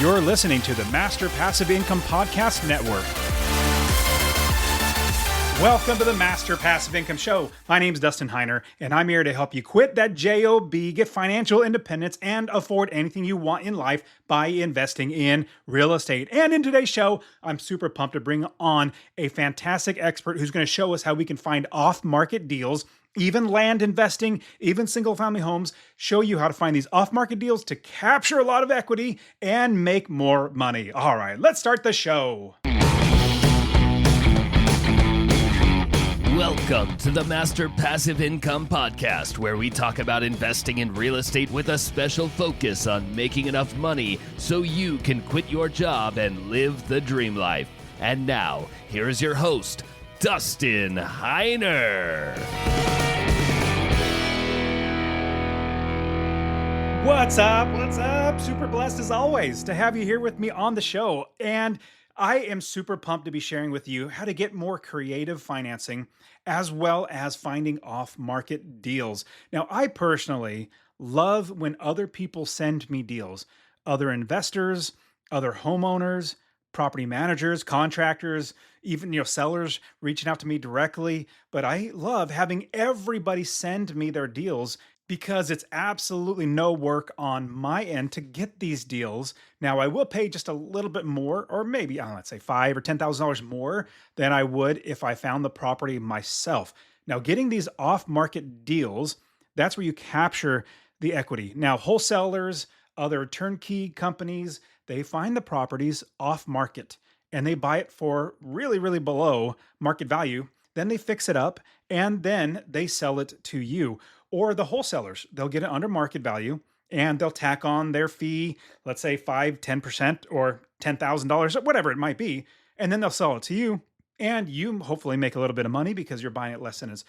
You're listening to the Master Passive Income Podcast Network. Welcome to the Master Passive Income Show. My name's Dustin Heiner, and I'm here to help you quit that job, get financial independence, and afford anything you want in life by investing in real estate. And in today's show, I'm super pumped to bring on a fantastic expert who's going to show us how we can find off-market deals, even land investing, even single-family homes, show you how to find these off-market deals to capture a lot of equity and make more money. All right, let's start the show. Welcome to the Master Passive Income Podcast, where we talk about investing in real estate with a special focus on making enough money so you can quit your job and live the dream life. And now, here is your host, Dustin Heiner. What's up? What's up? Super blessed as always to have you here with me on the show. And I am super pumped to be sharing with you how to get more creative financing as well as finding off-market deals. Now, I personally love when other people send me deals, other investors, other homeowners, property managers, contractors, even sellers reaching out to me directly. But I love having everybody send me their deals because it's absolutely no work on my end to get these deals. Now, I will pay just a little bit more, or maybe, let's say $5,000 or $10,000 more than I would if I found the property myself. Now, getting these off-market deals, that's where you capture the equity. Now, wholesalers, other turnkey companies, they find the properties off-market and they buy it for really, really below market value. Then they fix it up and then they sell it to you. Or the wholesalers, they'll get it under market value and they'll tack on their fee, let's say 5, 10% or $10,000, whatever it might be. And then they'll sell it to you. And you hopefully make a little bit of money because you're buying it less than as,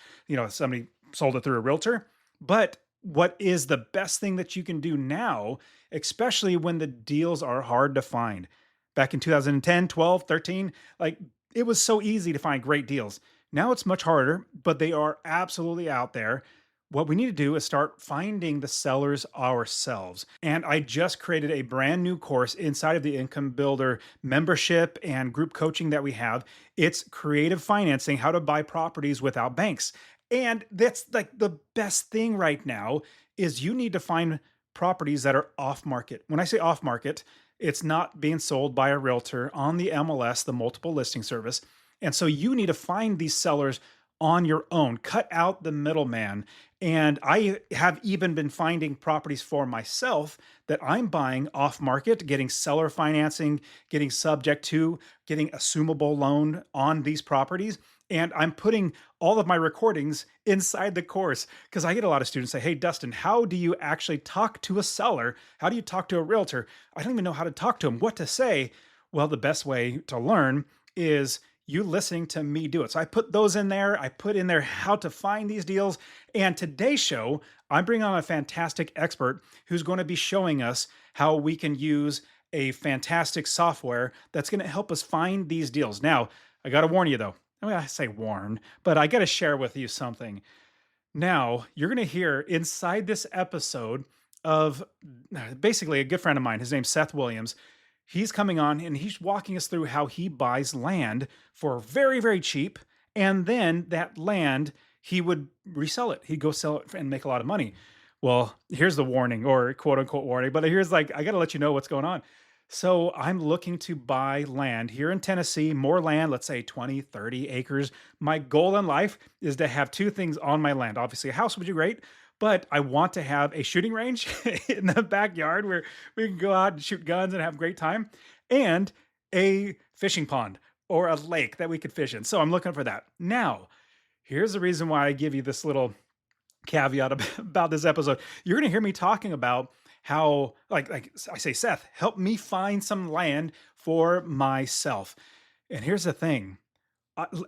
somebody sold it through a realtor. But what is the best thing that you can do now, especially when the deals are hard to find? Back in 2010, 12, 13, it was so easy to find great deals. Now it's much harder, but they are absolutely out there. What we need to do is start finding the sellers ourselves. And I just created a brand new course inside of the Income Builder membership and group coaching that we have. It's creative financing, how to buy properties without banks. And that's the best thing right now is you need to find properties that are off market. When I say off market, it's not being sold by a realtor on the MLS, the multiple listing service. And so you need to find these sellers on your own, cut out the middleman. And I have even been finding properties for myself that I'm buying off market, getting seller financing, getting subject to, getting assumable loan on these properties. And I'm putting all of my recordings inside the course because I get a lot of students say, hey, Dustin, how do you actually talk to a seller? How do you talk to a realtor? I don't even know how to talk to them, what to say. Well, the best way to learn is you listening to me do it. So I put those in there. I put in there how to find these deals. And today's show, I'm bringing on a fantastic expert who's going to be showing us how we can use a fantastic software that's going to help us find these deals. Now, I got to warn you though. I say warn, but I got to share with you something. Now, you're going to hear inside this episode of basically a good friend of mine. His name's Seth Williams. He's coming on and he's walking us through how he buys land for very, very cheap. And then that land, he would resell it. He'd go sell it and make a lot of money. Well, here's the warning or quote unquote warning, but here's I got to let you know what's going on. So I'm looking to buy land here in Tennessee, more land, let's say 20, 30 acres. My goal in life is to have two things on my land. Obviously, a house would be great, but I want to have a shooting range in the backyard where we can go out and shoot guns and have a great time, and a fishing pond or a lake that we could fish in. So I'm looking for that. Now, here's the reason why I give you this little caveat about this episode. You're going to hear me talking about how, like I say, Seth, help me find some land for myself. And here's the thing.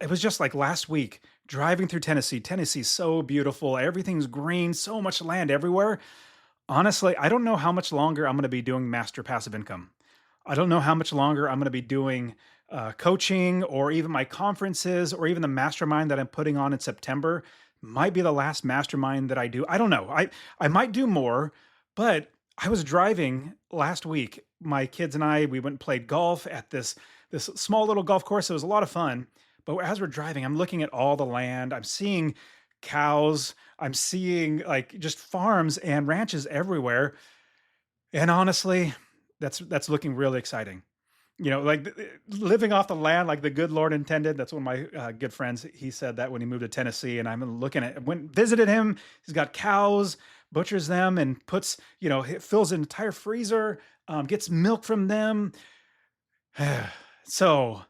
It was just like last week driving through Tennessee. Tennessee's so beautiful. Everything's green, so much land everywhere. Honestly, I don't know how much longer I'm going to be doing Master Passive Income. I don't know how much longer I'm going to be doing coaching or even my conferences or even the mastermind that I'm putting on in September. Might be the last mastermind that I do. I don't know. I might do more, but I was driving last week. My kids and we went and played golf at this small little golf course. It was a lot of fun. But as we're driving, I'm looking at all the land. I'm seeing cows. I'm seeing like just farms and ranches everywhere. And honestly, that's looking really exciting. Like living off the land like the good Lord intended. That's one of my good friends. He said that when he moved to Tennessee, and I'm looking at went visited him. He's got cows, butchers them, and puts fills an entire freezer, gets milk from them. So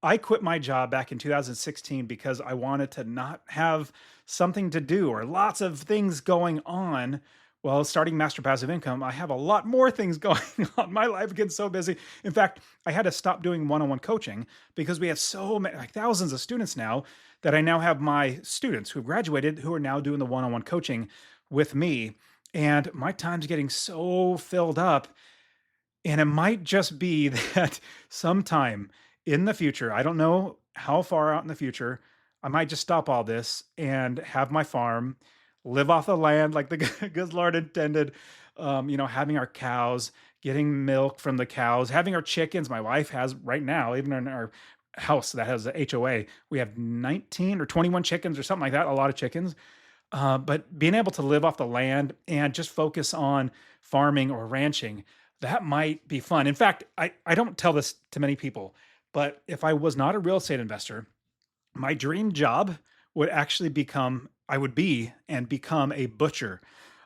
I quit my job back in 2016 because I wanted to not have something to do or lots of things going on. Well, starting Master Passive Income, I have a lot more things going on. My life gets so busy. In fact, I had to stop doing one-on-one coaching because we have so many, like thousands of students now, that I now have my students who graduated who are now doing the one-on-one coaching with me. And my time's getting so filled up. And it might just be that sometime in the future, I don't know how far out in the future, I might just stop all this and have my farm, live off the land like the good Lord intended. Having our cows, getting milk from the cows, having our chickens. My wife has right now, even in our house that has a HOA, we have 19 or 21 chickens or something like that, a lot of chickens. But being able to live off the land and just focus on farming or ranching, that might be fun. In fact, I don't tell this to many people, but if I was not a real estate investor, my dream job would actually I would be and become a butcher.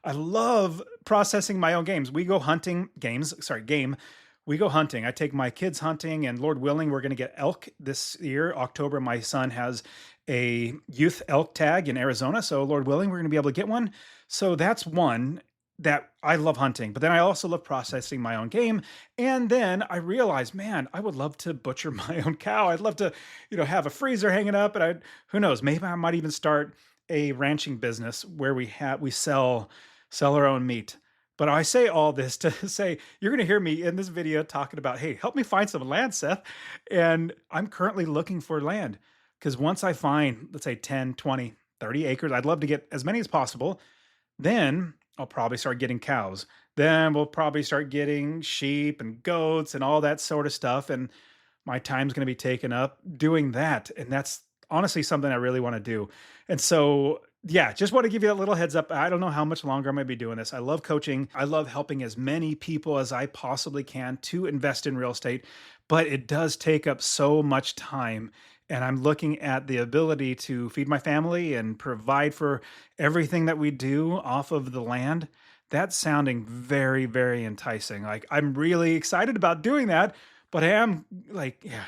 I love processing my own game. We go hunting. I take my kids hunting, and Lord willing, we're going to get elk this year. October, my son has a youth elk tag in Arizona. So, Lord willing, we're going to be able to get one. So, that's one that I love hunting. But then I also love processing my own game. And then I realized, man, I would love to butcher my own cow. I'd love to, have a freezer hanging up. And who knows, maybe I might even start a ranching business where we sell our own meat. But I say all this to say you're going to hear me in this video talking about, hey, help me find some land, Seth. And I'm currently looking for land because once I find, let's say 10, 20, 30 acres, I'd love to get as many as possible. Then I'll probably start getting cows. Then we'll probably start getting sheep and goats and all that sort of stuff. And my time's going to be taken up doing that. And that's honestly something I really want to do. And so, yeah, just want to give you a little heads up. I don't know how much longer I'm going to be doing this. I love coaching. I love helping as many people as I possibly can to invest in real estate, but it does take up so much time. And I'm looking at the ability to feed my family and provide for everything that we do off of the land. That's sounding very, very enticing. Like I'm really excited about doing that, but I am like, yeah,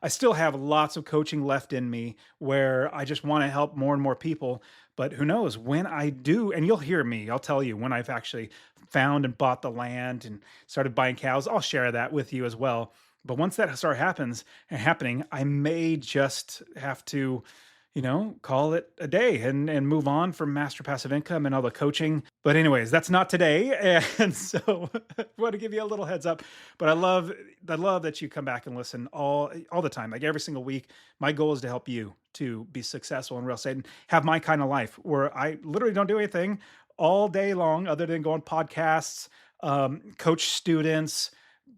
I still have lots of coaching left in me where I just want to help more and more people. But who knows when I do, and you'll hear me, I'll tell you when I've actually found and bought the land and started buying cows, I'll share that with you as well. But once that happening, I may just have to, call it a day and move on from Master Passive Income and all the coaching. But anyways, that's not today. And so I want to give you a little heads up. But I love that you come back and listen all the time, like every single week. My goal is to help you to be successful in real estate and have my kind of life where I literally don't do anything all day long other than go on podcasts, coach students,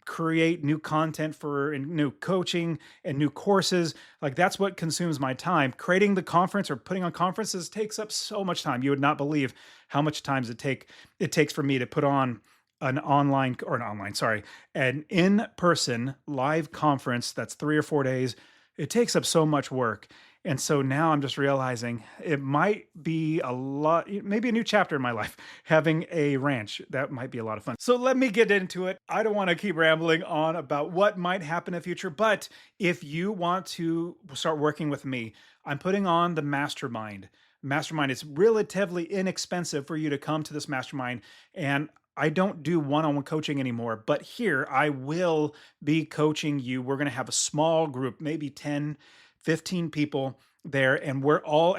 create new content for and new coaching and new courses. Like that's what consumes my time. Creating the conference or putting on conferences takes up so much time. You would not believe how much time it takes for me to put on an an in-person live conference that's 3 or 4 days. It takes up so much work. And so now I'm just realizing it might be a lot, maybe a new chapter in my life, having a ranch. That might be a lot of fun. So let me get into it. I don't want to keep rambling on about what might happen in the future, but if you want to start working with me, I'm putting on the mastermind. Mastermind is relatively inexpensive for you to come to this mastermind. And I don't do one-on-one coaching anymore, but here I will be coaching you. We're going to have a small group, maybe 10, 15 people there, and I'm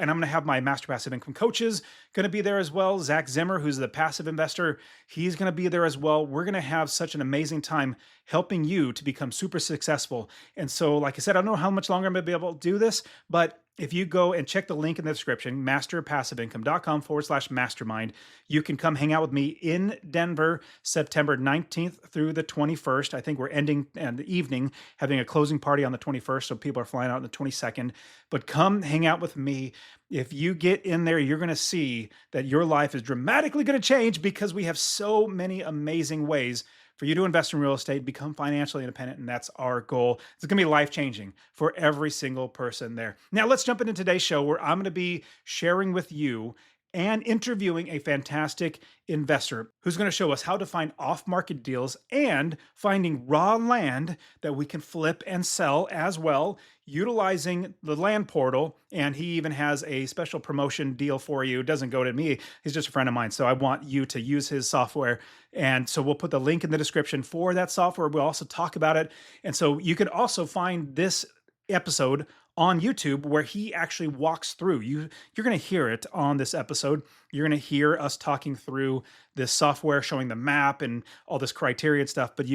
going to have my Master Passive Income coaches going to be there as well. Zach Zimmer, who's the passive investor, he's going to be there as well. We're going to have such an amazing time helping you to become super successful. And so, like I said, I don't know how much longer I'm going to be able to do this, but if you go and check the link in the description, masterpassiveincome.com/mastermind, you can come hang out with me in Denver, September 19th through the 21st. I think we're ending in the evening, having a closing party on the 21st. So people are flying out on the 22nd. But come hang out with me. If you get in there, you're going to see that your life is dramatically going to change because we have so many amazing ways for you to invest in real estate, become financially independent, and that's our goal. It's going to be life-changing for every single person there. Now, let's jump into today's show where I'm going to be sharing with you and interviewing a fantastic investor who's going to show us how to find off-market deals and finding raw land that we can flip and sell as well, utilizing the land portal. And he even has a special promotion deal for you. It doesn't go to me. He's just a friend of mine. So I want you to use his software. And so we'll put the link in the description for that software. We'll also talk about it. And so you can also find this episode on YouTube where he actually walks through. You're going to hear it on this episode. You're going to hear us talking through this software, showing the map and all this criteria and stuff. But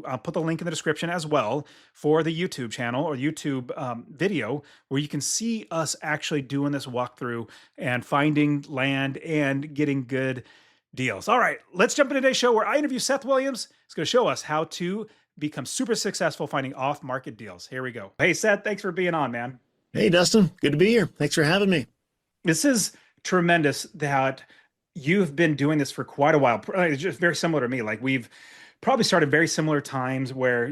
I'll put the link in the description as well for the YouTube channel or YouTube video where you can see us actually doing this walkthrough and finding land and getting good deals. All right, let's jump into today's show where I interview Seth Williams. He's going to show us how to become super successful finding off-market deals. Here we go. Hey, Seth, thanks for being on, man. Hey, Dustin. Good to be here. Thanks for having me. This is tremendous that you've been doing this for quite a while. It's just very similar to me. Like we've probably started very similar times where,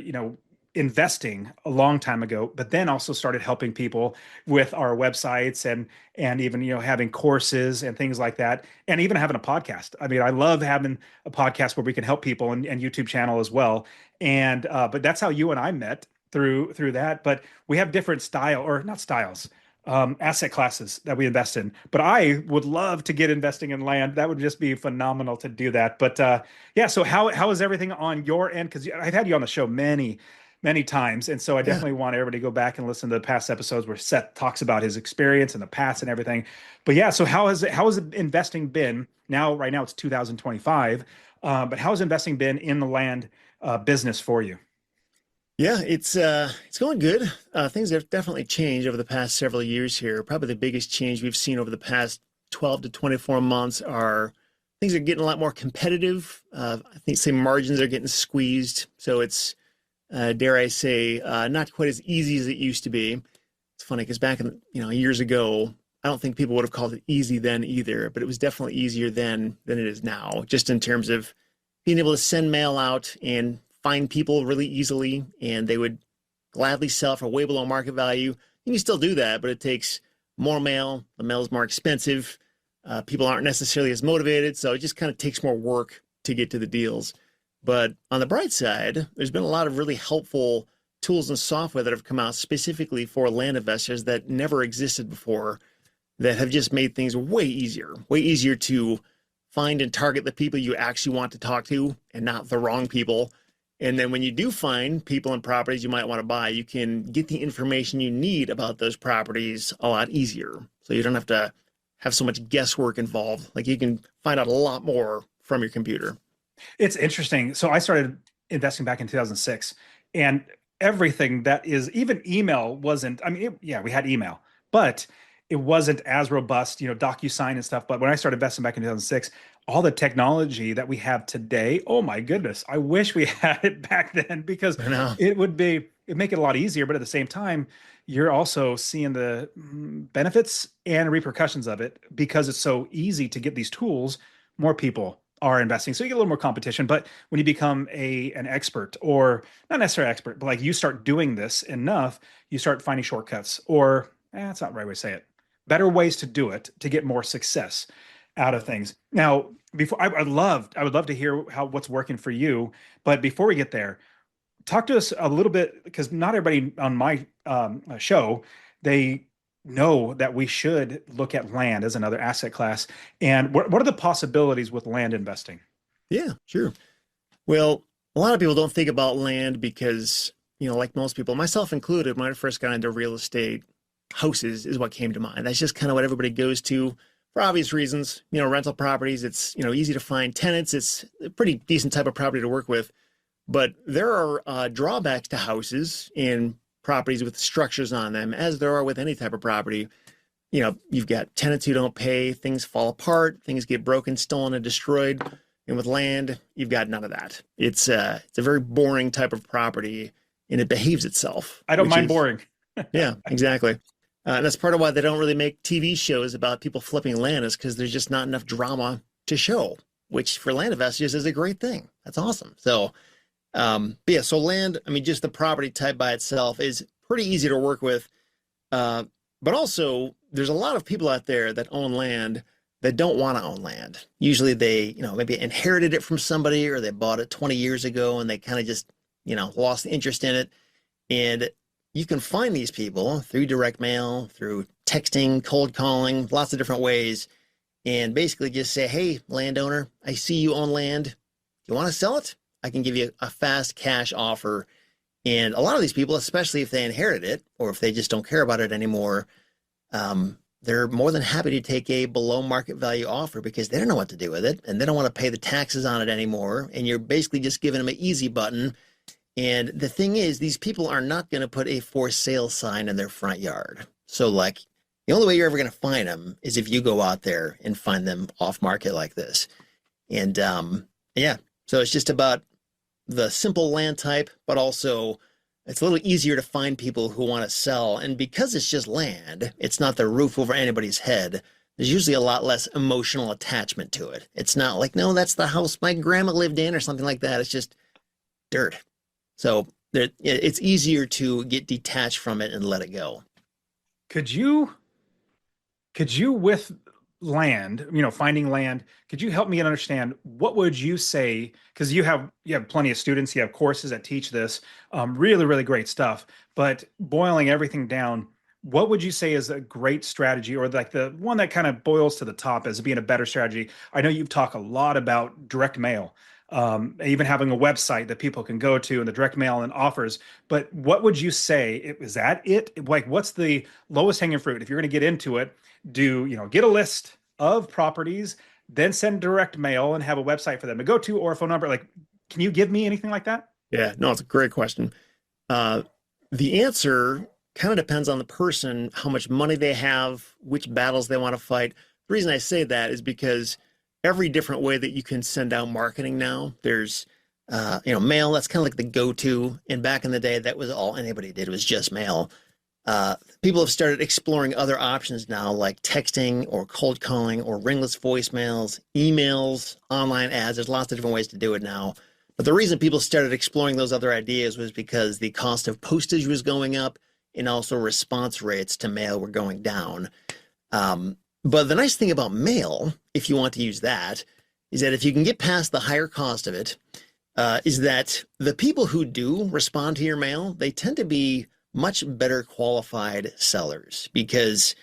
investing a long time ago, but then also started helping people with our websites and even, having courses and things like that. And even having a podcast. I mean, I love having a podcast where we can help people and YouTube channel as well. And, but that's how you and I met through that. But we have different asset classes that we invest in. But I would love to get investing in land. That would just be phenomenal to do that. But yeah, so how is everything on your end? Because I've had you on the show many times. And so I definitely want everybody to go back and listen to the past episodes where Seth talks about his experience in the past and everything. But yeah, so how has investing been right now it's 2025. But how has investing been in the land business for you? Yeah, it's going good. Things have definitely changed over the past several years here. Probably the biggest change we've seen over the past 12 to 24 months are things are getting a lot more competitive. I think margins are getting squeezed. So it's, dare I say, not quite as easy as it used to be. It's funny because back in, years ago, I don't think people would have called it easy then either, but it was definitely easier then than it is now, just in terms of being able to send mail out and find people really easily, and they would gladly sell for way below market value. You can still do that, but it takes more mail. The mail is more expensive. People aren't necessarily as motivated, so it just kind of takes more work to get to the deals. But on the bright side, there's been a lot of really helpful tools and software that have come out specifically for land investors that never existed before, that have just made things way easier to find and target the people you actually want to talk to and not the wrong people. And then when you do find people and properties you might want to buy, you can get the information you need about those properties a lot easier. So you don't have to have so much guesswork involved. Like you can find out a lot more from your computer. It's interesting. So I started investing back in 2006, and everything that is, even email wasn't, we had email, but it wasn't as robust, DocuSign and stuff. But when I started investing back in 2006, all the technology that we have today, oh my goodness, I wish we had it back then, because it'd make it a lot easier. But at the same time, you're also seeing the benefits and repercussions of it because it's so easy to get these tools. More people are investing, so you get a little more competition. But when you become an expert, or not necessarily expert, but like you start doing this enough, you start finding shortcuts, or that's not the right way to say it, better ways to do it to get more success out of things. Now, before I would love to hear what's working for you. But before we get there, talk to us a little bit, because not everybody on my show, they know that we should look at land as another asset class. And what are the possibilities with land investing? Yeah, sure. Well, a lot of people don't think about land because, like most people, myself included, when I first got into real estate, houses is what came to mind. That's just kind of what everybody goes to for obvious reasons. Rental properties, it's, easy to find tenants. It's a pretty decent type of property to work with. But there are drawbacks to houses, and properties with structures on them, as there are with any type of property. You've got tenants who don't pay, things fall apart, things get broken, stolen, and destroyed. And with land, you've got none of that. It's a very boring type of property, and it behaves itself. I don't mind boring. Yeah, exactly. And that's part of why they don't really make TV shows about people flipping land, is because there's just not enough drama to show, which for land investors is a great thing. That's awesome. So, but yeah, so land, I mean, just the property type by itself is pretty easy to work with. But also, there's a lot of people out there that own land that don't want to own land. Usually they, maybe inherited it from somebody, or they bought it 20 years ago and they kind of just, lost the interest in it. And you can find these people through direct mail, through texting, cold calling, lots of different ways, and basically just say, hey, landowner, I see you own land. You want to sell it? I can give you a fast cash offer. And a lot of these people, especially if they inherit it or if they just don't care about it anymore, they're more than happy to take a below market value offer because they don't know what to do with it and they don't want to pay the taxes on it anymore. And you're basically just giving them an easy button. And the thing is, these people are not going to put a for sale sign in their front yard. So like the only way you're ever going to find them is if you go out there and find them off market like this. And yeah, so it's just about the simple land type, but also it's a little easier to find people who want to sell. And because it's just land, it's not the roof over anybody's head. There's usually a lot less emotional attachment to it. It's not like, no, that's the house my grandma lived in or something like that. It's just dirt. So it's easier to get detached from it and let it go. Could you with land, finding land, could you help me understand what would you say? Because you have plenty of students, you have courses that teach this, really, really great stuff. But boiling everything down, what would you say is a great strategy, or like the one that kind of boils to the top as being a better strategy? I know you've talked a lot about direct mail, even having a website that people can go to and the direct mail and offers. But what would you say? Is that it? Like, what's the lowest hanging fruit? If you're going to get into it, get a list of properties, then send direct mail and have a website for them to go to or a phone number. Like, can you give me anything like that? Yeah, no, it's a great question. The answer kind of depends on the person, how much money they have, which battles they want to fight. The reason I say that is because every different way that you can send out marketing now, there's, mail, that's kind of like the go-to. And back in the day, that was all anybody did, was just mail. People have started exploring other options now, like texting or cold calling or ringless voicemails, emails, online ads. There's lots of different ways to do it now. But the reason people started exploring those other ideas was because the cost of postage was going up and also response rates to mail were going down. But the nice thing about mail, if you want to use that, is that if you can get past the higher cost of it, is that the people who do respond to your mail, they tend to be much better qualified sellers. Because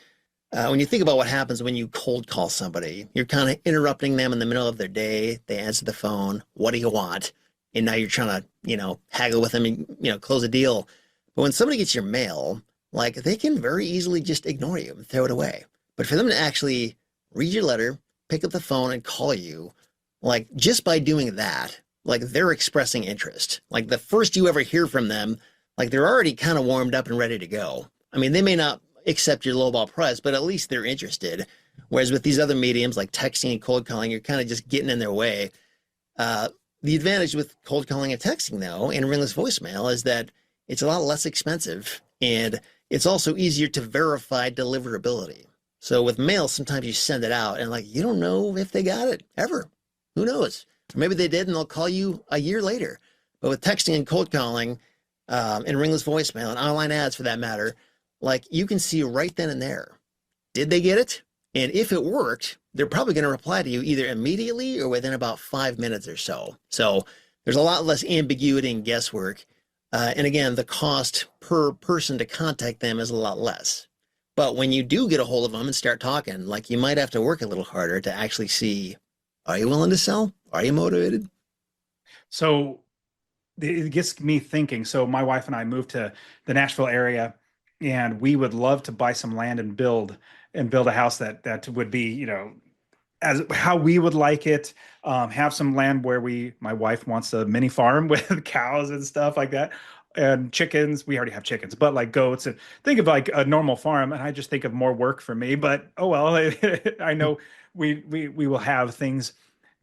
when you think about what happens when you cold call somebody, you're kind of interrupting them in the middle of their day. They answer the phone. What do you want? And now you're trying to, haggle with them and, close a deal. But when somebody gets your mail, like, they can very easily just ignore you and throw it away. But for them to actually read your letter, pick up the phone and call you, like, just by doing that, like, they're expressing interest. Like, the first you ever hear from them, like, they're already kind of warmed up and ready to go. I mean, they may not accept your lowball price, but at least they're interested. Whereas with these other mediums like texting and cold calling, you're kind of just getting in their way. The advantage with cold calling and texting, though, and ringless voicemail is that it's a lot less expensive, and it's also easier to verify deliverability. So with mail, sometimes you send it out and, like, you don't know if they got it ever. Who knows? Or maybe they did and they'll call you a year later. But with texting and cold calling, and ringless voicemail and online ads for that matter, like, you can see right then and there, did they get it? And if it worked, they're probably going to reply to you either immediately or within about 5 minutes or so. So there's a lot less ambiguity and guesswork. And again, the cost per person to contact them is a lot less. But when you do get a hold of them and start talking, like, you might have to work a little harder to actually see, are you willing to sell? Are you motivated? So it gets me thinking. So my wife and I moved to the Nashville area, and we would love to buy some land and build a house that would be, as how we would like it. Have some land where my wife wants a mini farm with cows and stuff like that. and chickens. We already have chickens, but like goats, and think of like a normal farm. And I just think of more work for me. But oh well, I know we will have things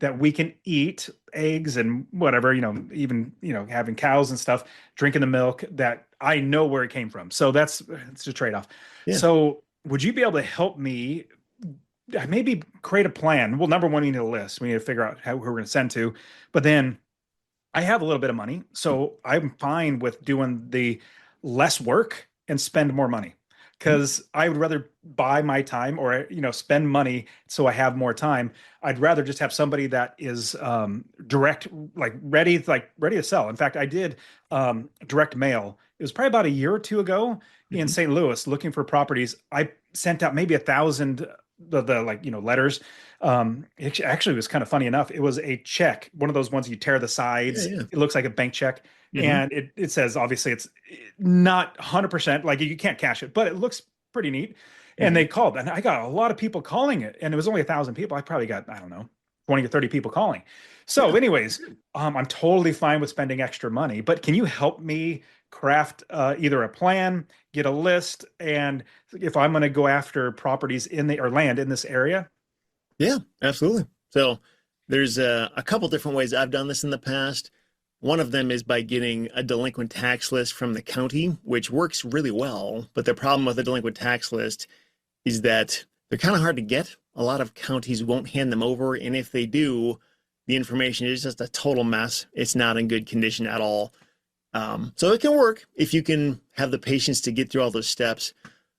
that we can eat, eggs and whatever, even having cows and stuff, drinking the milk that I know where it came from. So that's it's a trade-off. Yeah. So would you be able to help me maybe create a plan? Well, number one, we need a list. We need to figure out who we're going to send to. But then I have a little bit of money, so I'm fine with doing the less work and spend more money because I would rather buy my time or spend money so I have more time. I'd rather just have somebody that is direct, ready to sell. In fact, I did direct mail. It was probably about a year or two ago in St. Louis looking for properties. I sent out maybe 1,000 the letters. It actually was kind of funny enough. It was a check, one of those ones you tear the sides. Yeah. It looks like a bank check. And it says, obviously it's not 100%, like you can't cash it, but it looks pretty neat. And they called, and I got a lot of people calling it, and it was only 1,000 people. I probably got, I don't know, 20 or 30 people calling. So anyways, I'm totally fine with spending extra money, but can you help me craft either a plan, get a list, and if I'm going to go after properties or land in this area? Yeah, absolutely. So there's a couple different ways I've done this in the past. One of them is by getting a delinquent tax list from the county, which works really well. But the problem with a delinquent tax list is that they're kind of hard to get. A lot of counties won't hand them over. And if they do, the information is just a total mess. It's not in good condition at all. So it can work if you can have the patience to get through all those steps.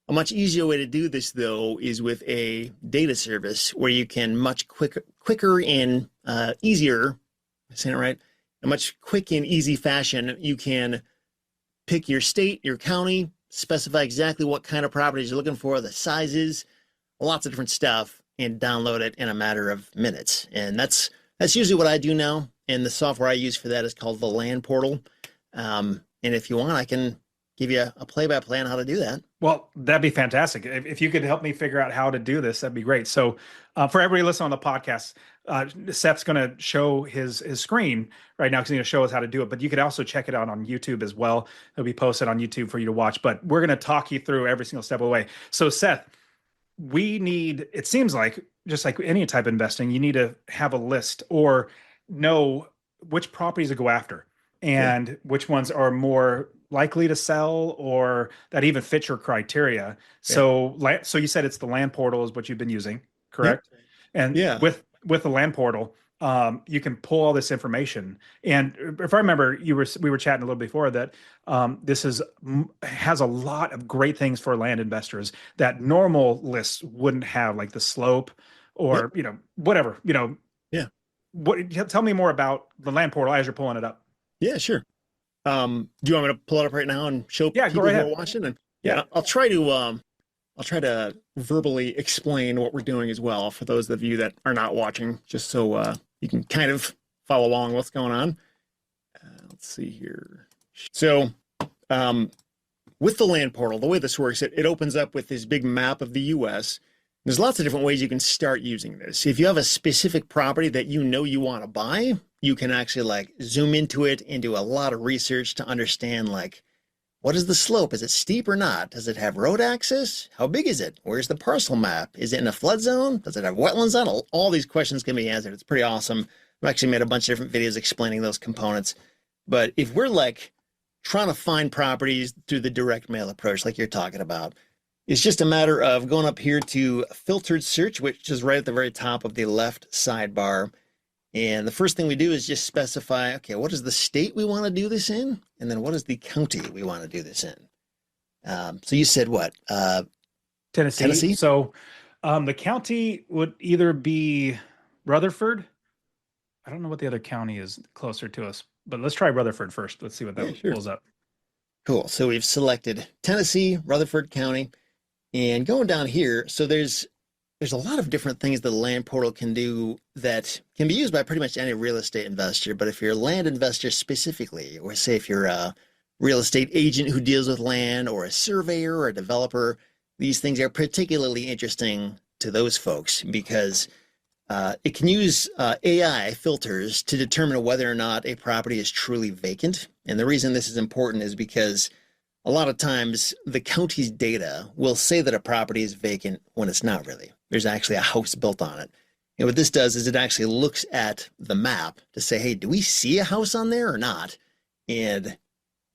A much easier way to do this, though, is with a data service where you can much quicker and easier, am I saying it right? A much quick and easy fashion, you can pick your state, your county, specify exactly what kind of properties you're looking for, the sizes, lots of different stuff, and download it in a matter of minutes. And that's usually what I do now. And the software I use for that is called the Land Portal. And if you want, I can give you a play-by-play on how to do that. Well, that'd be fantastic. If you could help me figure out how to do this, that'd be great. So for everybody listening on the podcast, Seth's going to show his screen right now because he's going to show us how to do it. But you could also check it out on YouTube as well. It'll be posted on YouTube for you to watch. But we're going to talk you through every single step of the way. So Seth, it seems like, just like any type of investing, you need to have a list or know which properties to go after and which ones are more likely to sell or that even fit your criteria. So you said it's the Land Portal is what you've been using, correct? And with the Land Portal, you can pull all this information. And if I remember, we were chatting a little before that this has a lot of great things for land investors that normal lists wouldn't have, like the slope or whatever. Tell me more about the Land Portal as you're pulling it up. Yeah, sure. Do you want me to pull it up right now and show people go right who ahead. are watching? And I'll try to verbally explain what we're doing as well for those of you that are not watching, just so you can kind of follow along what's going on. Let's see here. So with the Land Portal, the way this works, it opens up with this big map of the U.S. There's lots of different ways you can start using this. If you have a specific property that you want to buy, you can actually zoom into it and do a lot of research to understand what is the slope? Is it steep or not? Does it have road access? How big is it? Where's the parcel map? Is it in a flood zone? Does it have wetlands on it? All these questions can be answered. It's pretty awesome. I've actually made a bunch of different videos explaining those components. But if we're trying to find properties through the direct mail approach like you're talking about, it's just a matter of going up here to filtered search, which is right at the very top of the left sidebar. And the first thing we do is just specify, okay, what is the state we want to do this in? And then what is the county we want to do this in? So you said what? Tennessee? So the county would either be Rutherford. I don't know what the other county is closer to us, but let's try Rutherford first. Let's see what that pulls up. Cool. So we've selected Tennessee, Rutherford County. And going down here, so there's a lot of different things that the Land Portal can do that can be used by pretty much any real estate investor. But if you're a land investor specifically, or say if you're a real estate agent who deals with land, or a surveyor or a developer, these things are particularly interesting to those folks because it can use AI filters to determine whether or not a property is truly vacant. And the reason this is important is because a lot of times the county's data will say that a property is vacant when it's not really. There's actually a house built on it. And what this does is it actually looks at the map to say, hey, do we see a house on there or not? And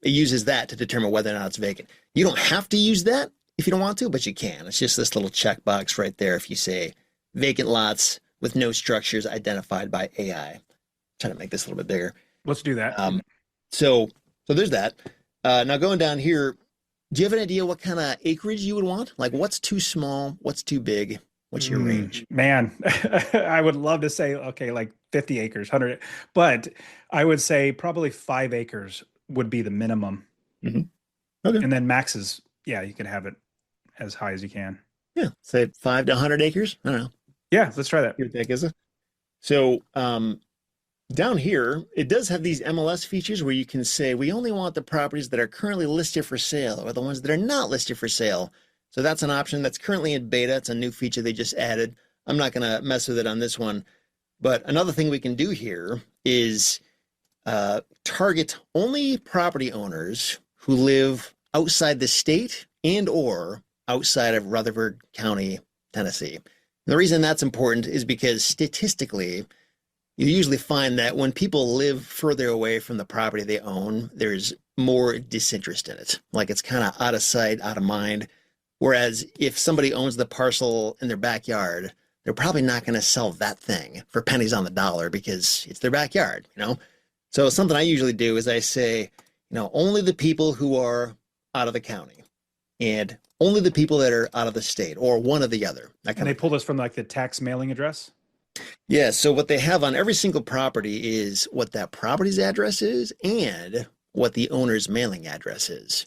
it uses that to determine whether or not it's vacant. You don't have to use that if you don't want to, but you can. It's just this little checkbox right there if you say vacant lots with no structures identified by AI. I'm trying to make this a little bit bigger. Let's do that. So there's that. Now going down here, do you have an idea what kind of acreage you would want? Like what's too small? What's too big? What's your range? Man, I would love to say, okay, like 50 acres, 100, but I would say probably 5 acres would be the minimum. Okay. And then max is, yeah, you can have it as high as you can. Yeah, say 5 to 100 acres. I don't know. Yeah, let's try that. See what the heck is it? So down here, it does have these MLS features where you can say, we only want the properties that are currently listed for sale or the ones that are not listed for sale. So that's an option that's currently in beta. It's a new feature they just added. I'm not going to mess with it on this one. But another thing we can do here is target only property owners who live outside the state and or outside of Rutherford County, Tennessee. And the reason that's important is because statistically, you usually find that when people live further away from the property they own, there's more disinterest in it. Like it's kind of out of sight, out of mind. Whereas if somebody owns the parcel in their backyard, they're probably not going to sell that thing for pennies on the dollar because it's their backyard, you know? So something I usually do is I say, you know, only the people who are out of the county and only the people that are out of the state or one or the other. And they pull this from like the tax mailing address? Yeah, so what they have on every single property is what that property's address is and what the owner's mailing address is.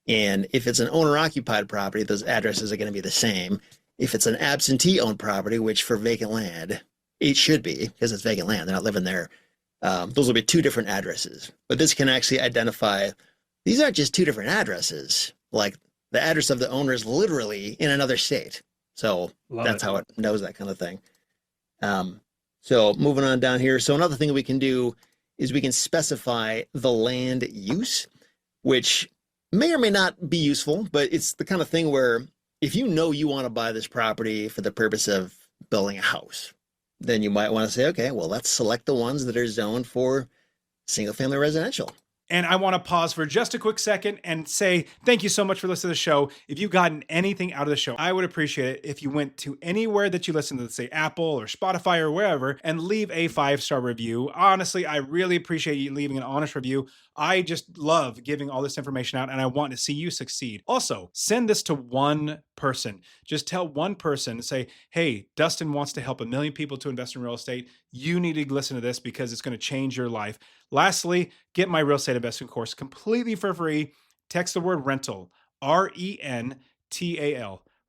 And if it's an owner-occupied property, those addresses are going to be the same. If it's an absentee-owned property, which for vacant land, it should be because it's vacant land. They're not living there. Those will be 2 different addresses. But this can actually identify, these aren't just 2 different addresses. Like the address of the owner is literally in another state. So that's how it knows that kind of thing. So moving on down here. So another thing we can do is we can specify the land use, which may or may not be useful, but it's the kind of thing where if you know you want to buy this property for the purpose of building a house, then you might want to say, okay, well, let's select the ones that are zoned for single family residential. And I want to pause for just a quick second and say thank you so much for listening to the show. If you've gotten anything out of the show, I would appreciate it if you went to anywhere that you listen to, let's say Apple or Spotify or wherever, and leave a 5-star review. Honestly, I really appreciate you leaving an honest review. I just love giving all this information out and I want to see you succeed. Also, send this to one person. Just tell one person, say, hey, Dustin wants to help 1 million people to invest in real estate. You need to listen to this because it's going to change your life. Lastly, get my real estate investing course completely for free. Text the word rental, RENTAL,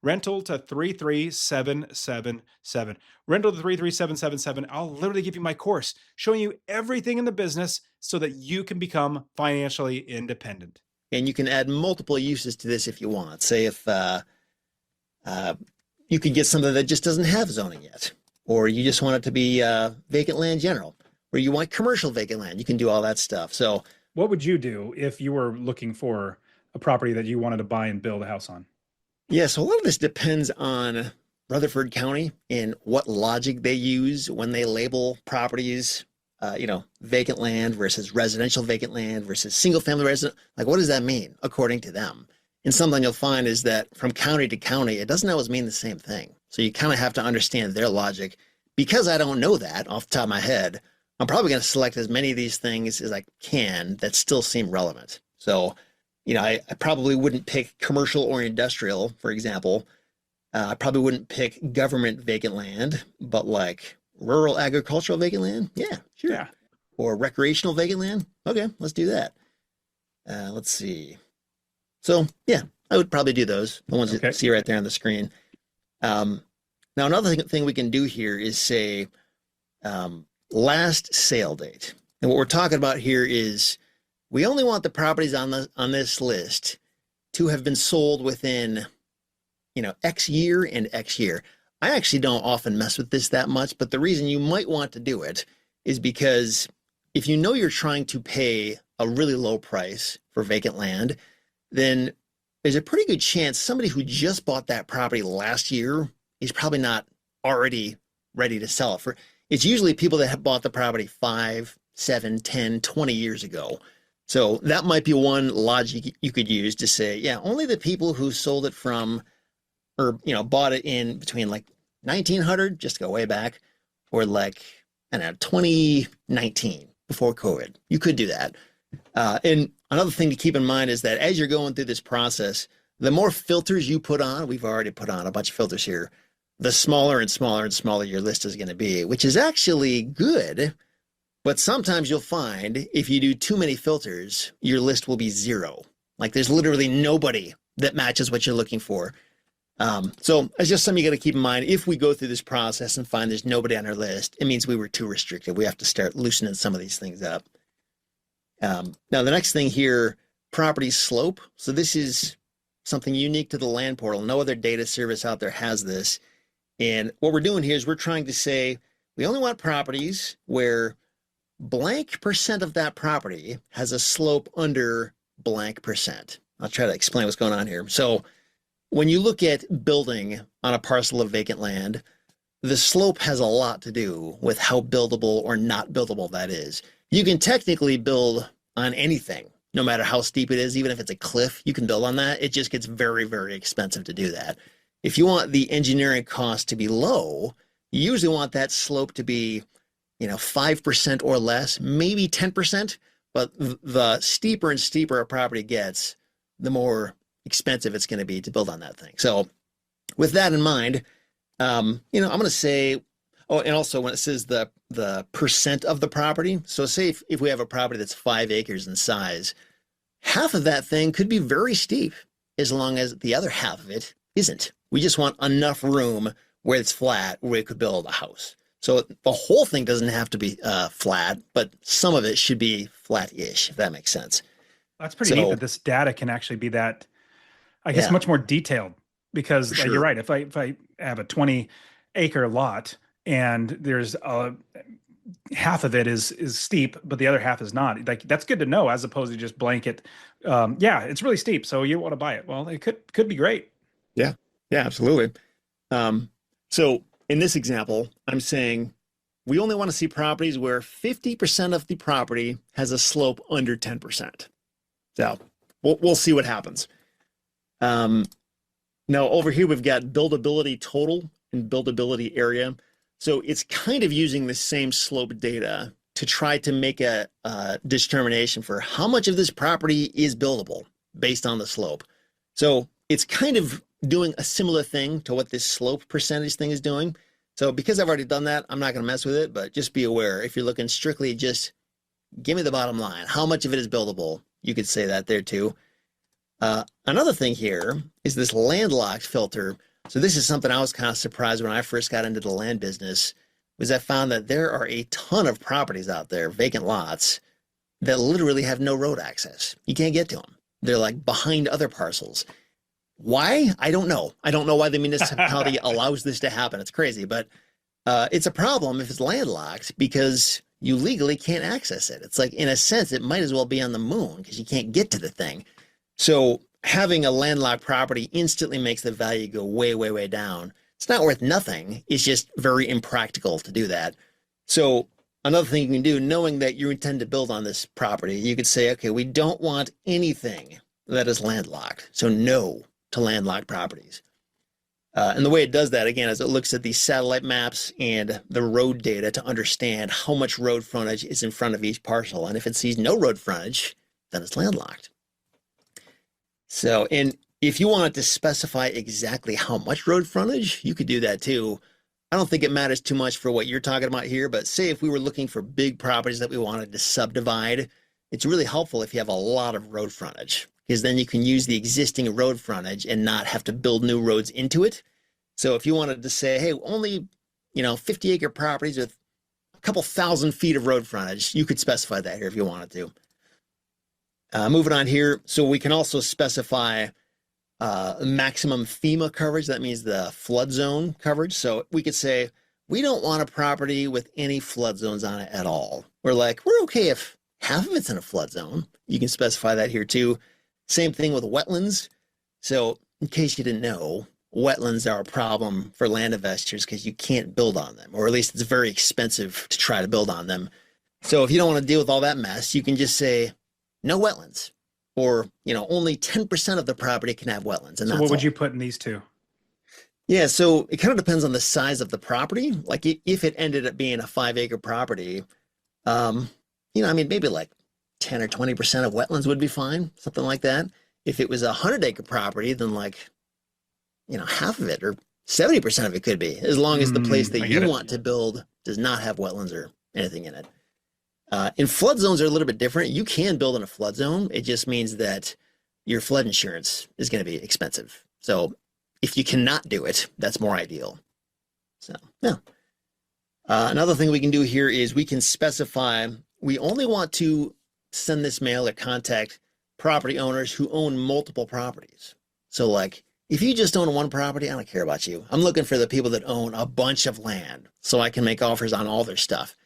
rental to 33777. Rental to 33777. I'll literally give you my course showing you everything in the business so that you can become financially independent. And you can add multiple uses to this if you want. Say if you could get something that just doesn't have zoning yet, or you just want it to be vacant land general, or you want commercial vacant land, you can do all that stuff. So what would you do if you were looking for a property that you wanted to buy and build a house on? Yeah, so a lot of this depends on Rutherford County and what logic they use when they label properties, vacant land versus residential vacant land versus single family resident. Like, what does that mean according to them? And something you'll find is that from county to county, it doesn't always mean the same thing. So you kind of have to understand their logic. Because I don't know that off the top of my head, I'm probably going to select as many of these things as I can that still seem relevant. So, I probably wouldn't pick commercial or industrial, for example. I probably wouldn't pick government vacant land, but like rural agricultural vacant land. Yeah, sure. Yeah. Or recreational vacant land. Okay, let's do that. Let's see. So yeah, I would probably do those. The ones that you see right there on the screen. Now, another thing we can do here is say last sale date. And what we're talking about here is we only want the properties on this list to have been sold within, X year and X year. I actually don't often mess with this that much, but the reason you might want to do it is because if you know you're trying to pay a really low price for vacant land, then there's a pretty good chance somebody who just bought that property last year is probably not already ready to sell it. It's usually people that have bought the property 5, 7, 10, 20 years ago. So that might be one logic you could use to say, yeah, only the people who sold it from, or, bought it in between like 1900, just go way back, or like, I don't know, 2019 before COVID. You could do that. And another thing to keep in mind is that as you're going through this process, the more filters you put on, we've already put on a bunch of filters here, the smaller and smaller and smaller your list is going to be, which is actually good. But sometimes you'll find if you do too many filters, your list will be 0. Like there's literally nobody that matches what you're looking for. So it's just something you got to keep in mind. If we go through this process and find there's nobody on our list, it means we were too restrictive. We have to start loosening some of these things up. Now, the next thing here, property slope. So this is something unique to the land portal. No other data service out there has this. And what we're doing here is we're trying to say, we only want properties where blank percent of that property has a slope under blank percent. I'll try to explain what's going on here. So when you look at building on a parcel of vacant land, the slope has a lot to do with how buildable or not buildable that is. You can technically build on anything, no matter how steep it is. Even if it's a cliff, you can build on that. It just gets very, very expensive to do that. If you want the engineering cost to be low, you usually want that slope to be 5% or less, maybe 10%. But the steeper and steeper a property gets, the more expensive it's going to be to build on that thing. So with that in mind, I'm going to say, and also when it says the percent of the property, so say if we have a property that's 5 acres in size, half of that thing could be very steep as long as the other half of it isn't. We just want enough room where it's flat, where we could build a house. So the whole thing doesn't have to be flat, but some of it should be flat-ish, if that makes sense. That's pretty neat that this data can actually be that, I guess, much more detailed, because sure. You're right. If I have a 20-acre lot and there's half of it is steep, but the other half is not, like, that's good to know, as opposed to just blanket. It's really steep, so you want to buy it. Well, it could be great. Yeah, absolutely. So in this example, I'm saying we only want to see properties where 50% of the property has a slope under 10%. So we'll see what happens. Now over here, we've got buildability total and buildability area. So it's kind of using the same slope data to try to make a determination for how much of this property is buildable based on the slope. So it's kind of doing a similar thing to what this slope percentage thing is doing. So because I've already done that, I'm not going to mess with it, but just be aware, if you're looking strictly, just give me the bottom line. How much of it is buildable? You could say that there too. Another thing here is this landlocked filter. So this is something I was kind of surprised when I first got into the land business, was I found that there are a ton of properties out there, vacant lots, that literally have no road access. You can't get to them. They're like behind other parcels. Why? I don't know. I don't know why the municipality allows this to happen. It's crazy, but it's a problem if it's landlocked, because you legally can't access it. It's like, in a sense, it might as well be on the moon because you can't get to the thing. So having a landlocked property instantly makes the value go way, way, way down. It's not worth nothing. It's just very impractical to do that. So another thing you can do, knowing that you intend to build on this property, you could say, okay, we don't want anything that is landlocked. So no to landlocked properties. And the way it does that, again, is it looks at these satellite maps and the road data to understand how much road frontage is in front of each parcel. And if it sees no road frontage, then it's landlocked. So, and if you wanted to specify exactly how much road frontage, you could do that too. I don't think it matters too much for what you're talking about here, but say if we were looking for big properties that we wanted to subdivide, it's really helpful if you have a lot of road frontage, because then you can use the existing road frontage and not have to build new roads into it. So if you wanted to say, hey, only 50-acre properties with a couple thousand feet of road frontage, you could specify that here if you wanted to. Moving on here, so we can also specify maximum FEMA coverage. That means the flood zone coverage. So we could say, we don't want a property with any flood zones on it at all. We're okay if half of it's in a flood zone. You can specify that here too. Same thing with wetlands. So in case you didn't know, wetlands are a problem for land investors because you can't build on them, or at least it's very expensive to try to build on them. So if you don't want to deal with all that mess, you can just say no wetlands, or, only 10% of the property can have wetlands. And so that's what would all. you put in these two? Yeah, so it kind of depends on the size of the property. Like if it ended up being a 5-acre property, maybe like 10 or 20% of wetlands would be fine, something like that. If it was a 100-acre property, then half of it or 70% of it could be, as long as the place that you want to build does not have wetlands or anything in it. In flood zones are a little bit different. You can build in a flood zone. It just means that your flood insurance is going to be expensive. So if you cannot do it, that's more ideal. So, yeah. Another thing we can do here is we can specify we only want to send this mail or contact property owners who own multiple properties. So like if you just own one property, I don't care about you. I'm looking for the people that own a bunch of land so I can make offers on all their stuff.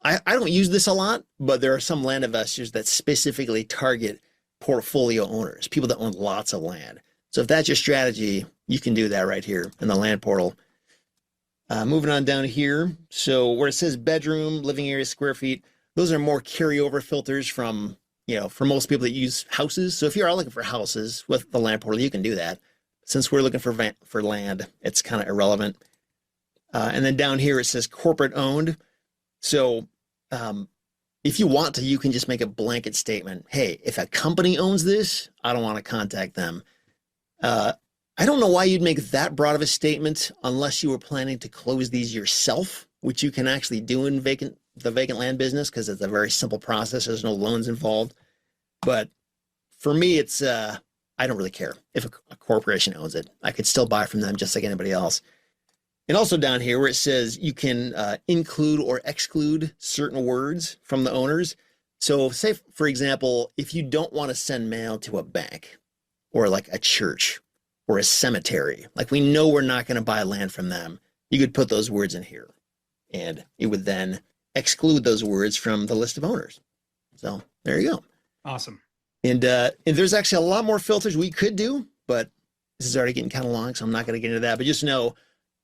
I don't use this a lot, but there are some land investors that specifically target portfolio owners, people that own lots of land. So if that's your strategy, you can do that right here in the land portal. Moving on down here. So where it says bedroom, living area, square feet, those are more carryover filters from, for most people that use houses. So if you are looking for houses with the land portal, you can do that. Since we're looking for land, it's kind of irrelevant. And then down here, it says corporate owned. So if you want to, you can just make a blanket statement. Hey, if a company owns this, I don't want to contact them. I don't know why you'd make that broad of a statement unless you were planning to close these yourself, which you can actually do in the vacant land business because it's a very simple process. There's no loans involved. But for me, it's I don't really care if a corporation owns it. I could still buy from them just like anybody else. And also down here where it says you can include or exclude certain words from the owners. So say, for example, if you don't want to send mail to a bank or like a church or a cemetery, like we know we're not going to buy land from them, you could put those words in here and it would then exclude those words from the list of owners. So there you go. Awesome. And there's actually a lot more filters we could do, but this is already getting kind of long, so I'm not going to get into that. But just know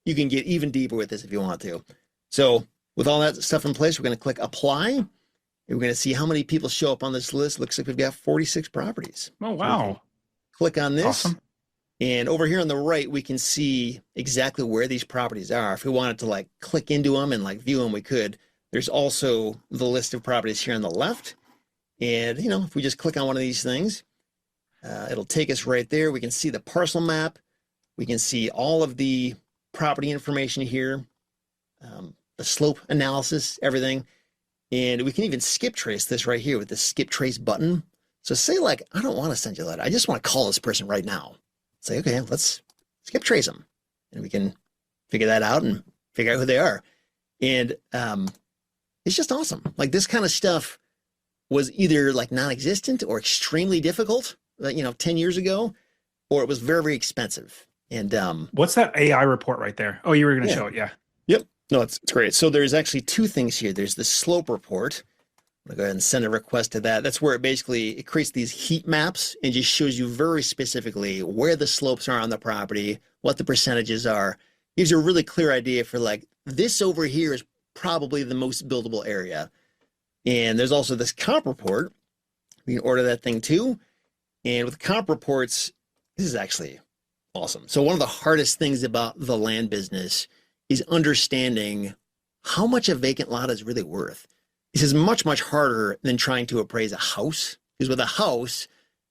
you can get even deeper with this if you want to. So with all that stuff in place, we're going to click apply. And we're going to see how many people show up on this list. Looks like we've got 46 properties. Oh, wow. Click on this. Awesome. And over here on the right, we can see exactly where these properties are. If we wanted to like click into them and like view them, we could. There's also the list of properties here on the left. And, if we just click on one of these things, it'll take us right there. We can see the parcel map. We can see all of the property information here, the slope analysis, everything. And we can even skip trace this right here with the skip trace button. So say like, I don't want to send you a letter. I just want to call this person right now. Say, okay, let's skip trace them. And we can figure that out and figure out who they are. And it's just awesome. Like this kind of stuff was either like non-existent or extremely difficult, 10 years ago, or it was very, very expensive. And what's that AI report right there? Oh, you were going to show it. Yeah. Yep. No, it's great. So there's actually two things here. There's the slope report. I'm going to go ahead and send a request to that. That's where it creates these heat maps and just shows you very specifically where the slopes are on the property, what the percentages are. Gives you a really clear idea for like, this over here is probably the most buildable area. And there's also this comp report. We can order that thing too. And with comp reports, this is actually awesome. So one of the hardest things about the land business is understanding how much a vacant lot is really worth. This is much, much harder than trying to appraise a house. Because with a house,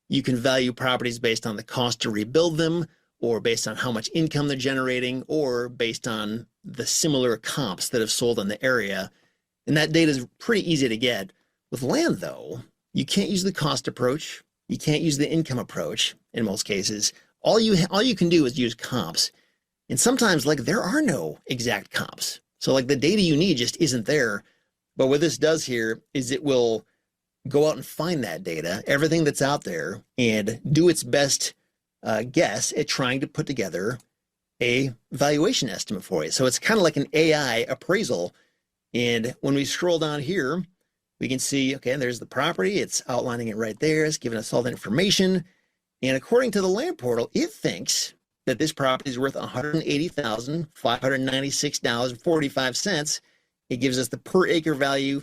you can value properties based on the cost to rebuild them, or based on how much income they're generating, or based on the similar comps that have sold in the area. And that data is pretty easy to get. With land, though, you can't use the cost approach. You can't use the income approach in most cases. All you can do is use comps. And sometimes, like, there are no exact comps. So, like, the data you need just isn't there. But what this does here is it will go out and find that data, everything that's out there, and do its best guess at trying to put together a valuation estimate for you. So it's kind of like an AI appraisal. And when we scroll down here, we can see, okay, there's the property. It's outlining it right there. It's giving us all the information. And according to the land portal, it thinks that this property is worth $180,596.45. It gives us the per acre value,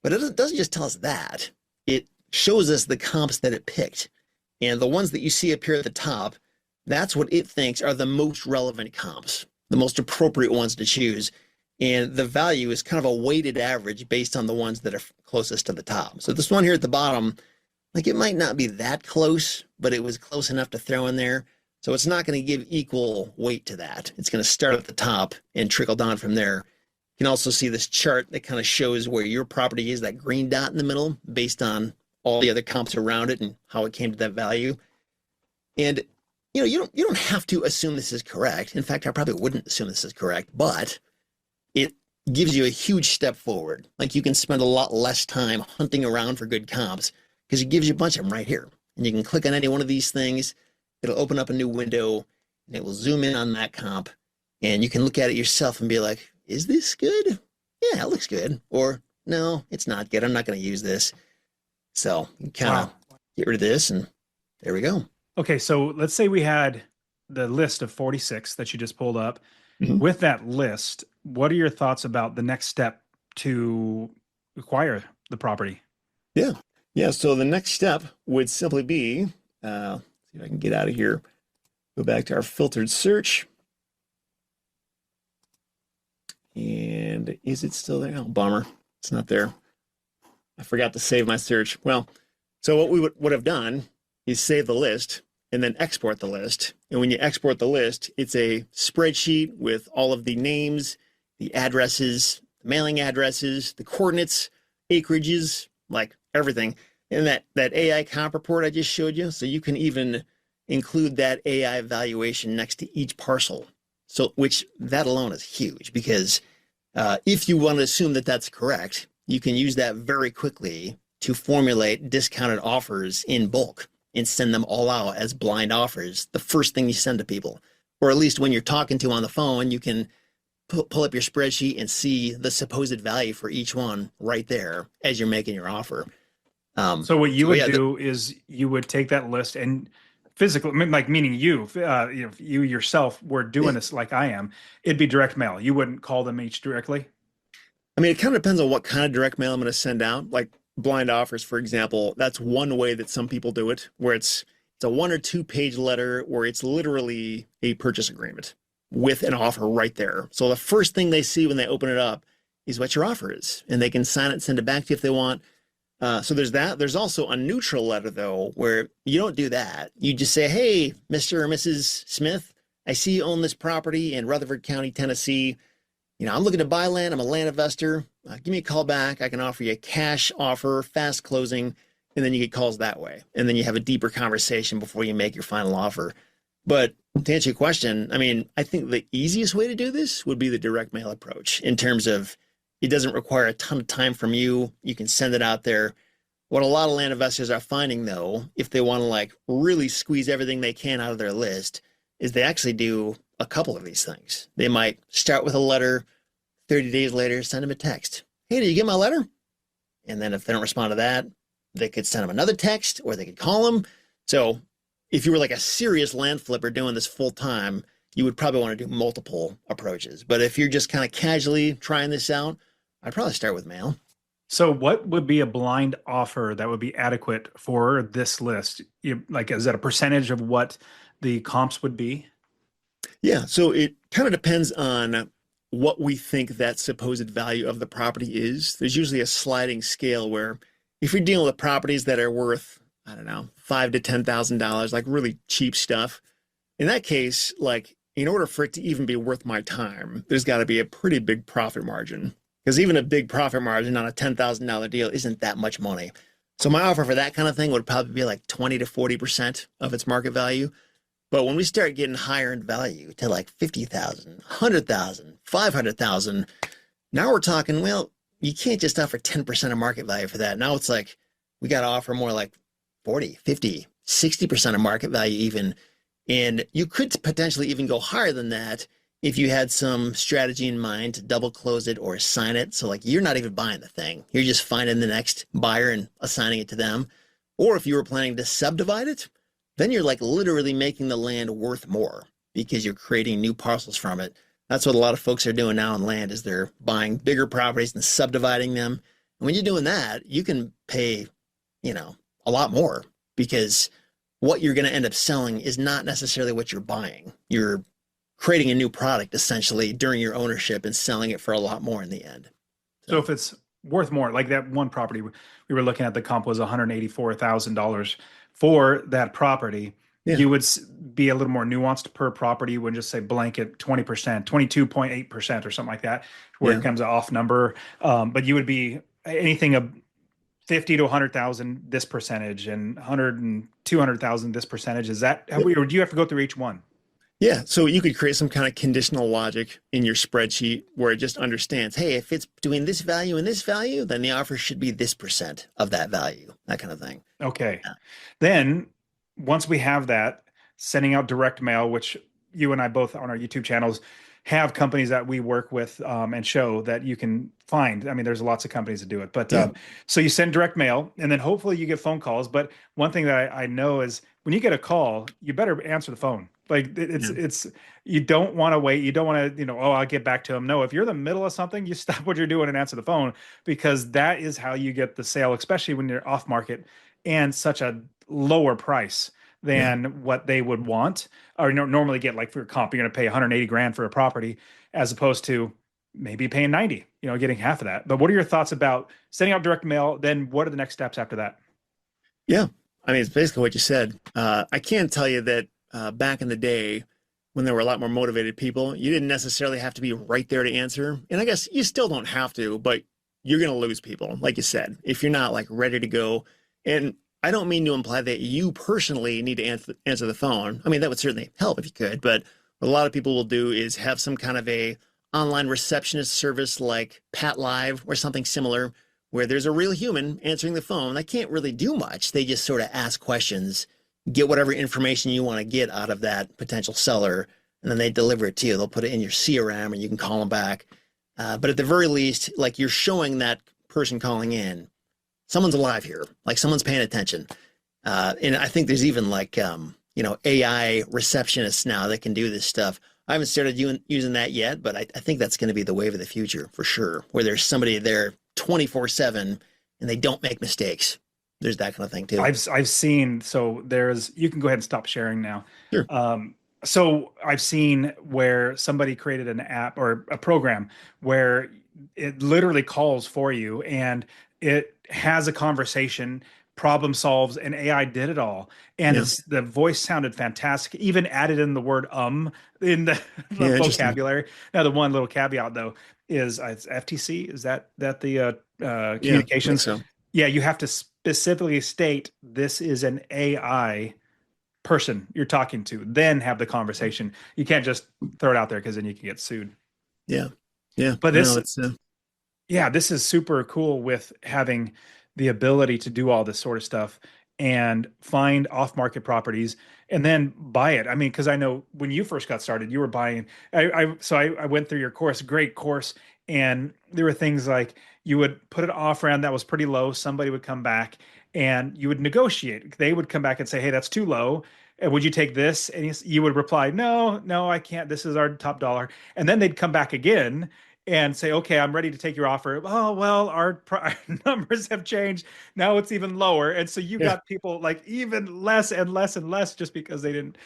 but it doesn't just tell us that. It shows us the comps that it picked. And the ones that you see up here at the top, that's what it thinks are the most relevant comps, the most appropriate ones to choose. And the value is kind of a weighted average based on the ones that are closest to the top. So this one here at the bottom, like it might not be that close, but it was close enough to throw in there. So it's not going to give equal weight to that. It's going to start at the top and trickle down from there. You can also see this chart that kind of shows where your property is, that green dot in the middle, based on all the other comps around it and how it came to that value. And you don't have to assume this is correct. In fact, I probably wouldn't assume this is correct, but it gives you a huge step forward. Like you can spend a lot less time hunting around for good comps because it gives you a bunch of them right here. And you can click on any one of these things. It'll open up a new window and it will zoom in on that comp. And you can look at it yourself and be like, is this good? Yeah, it looks good. Or no, it's not good. I'm not going to use this. So you kind of get rid of this and there we go. Okay, so let's say we had the list of 46 that you just pulled up. Mhm. With that list, what are your thoughts about the next step to acquire the property? Yeah. So the next step would simply be, see if I can get out of here, go back to our filtered search. And is it still there? Oh, bummer. It's not there. I forgot to save my search. Well, so what we would have done is save the list and then export the list. And when you export the list, it's a spreadsheet with all of the names, the addresses, the mailing addresses, the coordinates, acreages, like everything. And that AI comp report I just showed you, so you can even include that AI valuation next to each parcel. So, which that alone is huge because if you want to assume that that's correct, you can use that very quickly to formulate discounted offers in bulk and send them all out as blind offers, the first thing you send to people. Or at least when you're talking to them on the phone, you can pull up your spreadsheet and see the supposed value for each one right there as you're making your offer. So what you would do is you would take that list and physically, like meaning you yourself were doing this like I am, it'd be direct mail. You wouldn't call them each directly? I mean, it kind of depends on what kind of direct mail I'm going to send out. Like blind offers, for example, that's one way that some people do it, where it's a 1 or 2 page letter where it's literally a purchase agreement with an offer right there. So the first thing they see when they open it up is what your offer is, and they can sign it and send it back to you if they want. So there's that. There's also a neutral letter, though, where you don't do that. You just say, hey, Mr. or Mrs. Smith, I see you own this property in Rutherford County, Tennessee. I'm looking to buy land. I'm a land investor. Give me a call back. I can offer you a cash offer, fast closing, and then you get calls that way. And then you have a deeper conversation before you make your final offer. But to answer your question, I mean, I think the easiest way to do this would be the direct mail approach in terms of it doesn't require a ton of time from you. You can send it out there. What a lot of land investors are finding, though, if they want to like really squeeze everything they can out of their list, is they actually do a couple of these things. They might start with a letter, 30 days later, send them a text. Hey, did you get my letter? And then if they don't respond to that, they could send them another text or they could call them. So if you were like a serious land flipper doing this full time, you would probably want to do multiple approaches. But if you're just kind of casually trying this out, I'd probably start with mail. So what would be a blind offer that would be adequate for this list? Is that a percentage of what the comps would be? Yeah, so it kind of depends on what we think that supposed value of the property is. There's usually a sliding scale where if you're dealing with properties that are worth, I don't know, $5,000 to $10,000, like really cheap stuff, in that case, like in order for it to even be worth my time, there's got to be a pretty big profit margin. Because even a big profit margin on a $10,000 deal isn't that much money. So my offer for that kind of thing would probably be like 20 to 40% of its market value. But when we start getting higher in value to like 50,000, 100,000, 500,000, now we're talking, well, you can't just offer 10% of market value for that. Now it's like, we got to offer more like 40, 50, 60% of market value even. And you could potentially even go higher than that if you had some strategy in mind to double close it or assign it. So like you're not even buying the thing. You're just finding the next buyer and assigning it to them. Or if you were planning to subdivide it, then you're like literally making the land worth more because you're creating new parcels from it. That's what a lot of folks are doing now on land is they're buying bigger properties and subdividing them. And when you're doing that, you can pay, a lot more because what you're going to end up selling is not necessarily what you're buying. You're creating a new product essentially during your ownership and selling it for a lot more in the end. So if it's worth more, like that one property we were looking at, the comp was $184,000 for that property. Yeah. You would be a little more nuanced per property. You wouldn't just say blanket 20%, 22.8% or something like that, where it comes an off number. But you would be anything of 50 to 100,000 this percentage and 100 and 200,000 this percentage. Is that how or do you have to go through each one? Yeah, so you could create some kind of conditional logic in your spreadsheet where it just understands, hey, if it's between this value and this value, then the offer should be this percent of that value, that kind of thing. Okay. Yeah. Then once we have that, sending out direct mail, which you and I both on our YouTube channels have companies that we work with and show that you can find. I mean, there's lots of companies that do it, but so you send direct mail and then hopefully you get phone calls. But one thing that I know is when you get a call, you better answer the phone. Like it's, you don't want to wait. You don't want to, I'll get back to them. No, if you're in the middle of something, you stop what you're doing and answer the phone because that is how you get the sale, especially when you're off market and such a lower price than what they would want or normally get. Like for your comp, you're going to pay 180 grand for a property as opposed to maybe paying 90, getting half of that. But what are your thoughts about sending out direct mail? Then what are the next steps after that? Yeah. I mean, it's basically what you said. I can tell you that back in the day when there were a lot more motivated people, you didn't necessarily have to be right there to answer. And I guess you still don't have to, but you're going to lose people. Like you said, if you're not like ready to go. And I don't mean to imply that you personally need to answer the phone. I mean, that would certainly help if you could, but what a lot of people will do is have some kind of a online receptionist service like Pat Live or something similar where there's a real human answering the phone. They can't really do much. They just sort of ask questions, get whatever information you want to get out of that potential seller, and then they deliver it to you. They'll put it in your CRM and you can call them back. But at the very least, like you're showing that person calling in, someone's alive here, like someone's paying attention. And I think there's even like, AI receptionists now that can do this stuff. I haven't started using that yet, but I think that's going to be the wave of the future for sure, where there's somebody there 24/7 and they don't make mistakes. There's that kind of thing too. I've seen, so you can go ahead and stop sharing now. Sure. So I've seen where somebody created an app or a program where it literally calls for you and it has a conversation, problem solves, and AI did it all. And the voice sounded fantastic, even added in the word in the vocabulary. Now, the one little caveat though is it's FTC. Is that the communications? Yeah, I think so. Yeah, you have to specifically state this is an AI person you're talking to, then have the conversation. You can't just throw it out there because then you can get sued. Yeah. Yeah. But this is super cool with having the ability to do all this sort of stuff and find off-market properties and then buy it. I mean, because I know when you first got started, you were buying. I went through your course, great course, and there were things like you would put an offer on that was pretty low. Somebody would come back and you would negotiate. They would come back and say, "Hey, that's too low. And would you take this?" And you would reply, "No, I can't. This is our top dollar." And then they'd come back again and say, "Okay, I'm ready to take your offer." "Oh, well, our numbers have changed. Now it's even lower." And so you got people like even less and less and less just because they didn't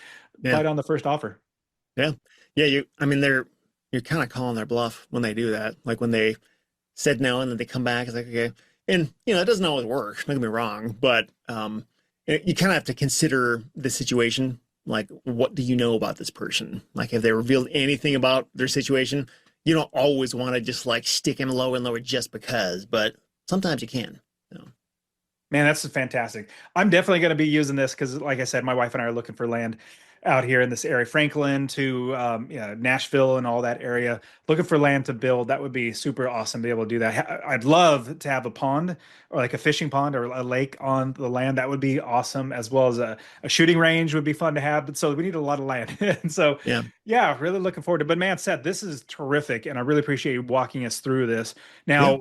bite on the first offer. Yeah. Yeah. You're kind of calling their bluff when they do that. Like when they said no and then they come back, it's like, okay. And, it doesn't always work. Don't get me wrong, but you kind of have to consider the situation. Like, what do you know about this person? Like, have they revealed anything about their situation? You don't always want to just like stick him low and lower just because, but sometimes you can. Man, that's fantastic. I'm definitely going to be using this because, like I said, my wife and I are looking for land out here in this area, Franklin to yeah, Nashville and all that area, looking for land to build. That would be super awesome to be able to do that. I'd love to have a pond or like a fishing pond or a lake on the land. That would be awesome, as well as a shooting range would be fun to have. But so we need a lot of land. And so, Yeah. yeah, really looking forward to it. But man, Seth, this is terrific. And I really appreciate you walking us through this. Yeah.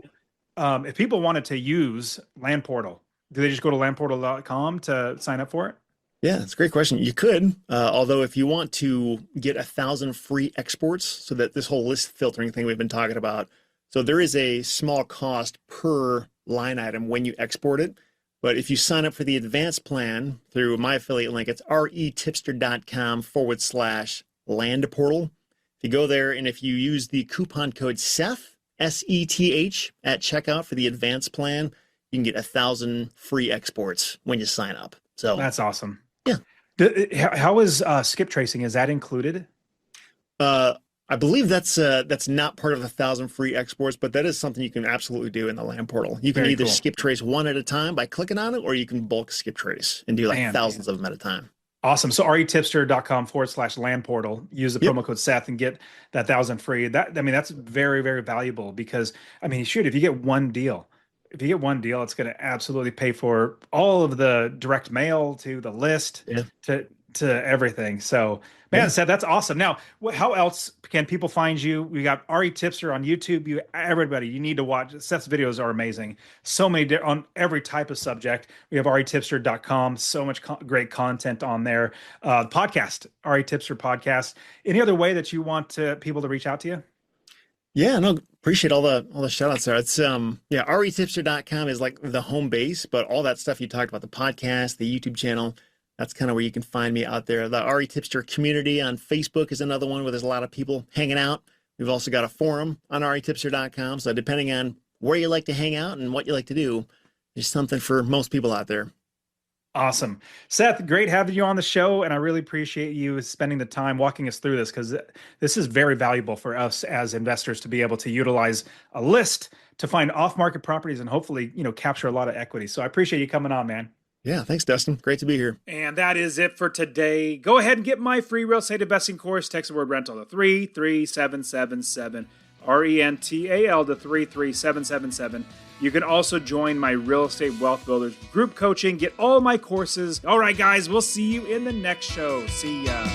Now, if people wanted to use Land Portal, do they just go to landportal.com to sign up for it? Yeah, it's a great question. You could, although if you want to get 1,000 free exports, so that this whole list filtering thing we've been talking about, so there is a small cost per line item when you export it. But if you sign up for the advanced plan through my affiliate link, it's retipster.com/land portal. If you go there and if you use the coupon code SETH, SETH at checkout for the advanced plan, you can get 1,000 free exports when you sign up. So That's awesome. yeah. How is skip tracing? Is that included? I believe that's not part of the 1,000 free exports, but that is something you can absolutely do in the Land Portal. You can Very either cool. skip trace one at a time by clicking on it, or you can bulk skip trace and do like Man, thousands of them at a time. awesome. So retipster.com/land portal, use the Yep. promo code Seth and get that 1,000 free. That, I mean, that's very, very valuable because, I mean, shoot, if you get one deal, it's going to absolutely pay for all of the direct mail to the list Yeah. to everything. So, man, Yeah. Seth, that's awesome. Now, how else can people find you? We got Ari Tipster on YouTube. Everybody, you need to watch. Seth's videos are amazing. So many on every type of subject. We have aritipster.com. So much great content on there. Podcast, Ari Tipster podcast. Any other way that you want people to reach out to you? Yeah, no, appreciate all the shout outs there. It's yeah, retipster.com is like the home base, but all that stuff you talked about, the podcast, the YouTube channel, that's kind of where you can find me out there. The Ari Tipster community on Facebook is another one where there's a lot of people hanging out. We've also got a forum on retipster.com. So depending on where you like to hang out and what you like to do, there's something for most people out there. Awesome. Seth, great having you on the show. And I really appreciate you spending the time walking us through this because this is very valuable for us as investors to be able to utilize a list to find off-market properties and hopefully, capture a lot of equity. So I appreciate you coming on, man. Yeah, thanks, Dustin. Great to be here. And that is it for today. Go ahead and get my free real estate investing course. Text the word rental to 33777. RENTAL to 33777. You can also join my Real Estate Wealth Builders group coaching. Get all my courses. All right, guys, we'll see you in the next show. See ya.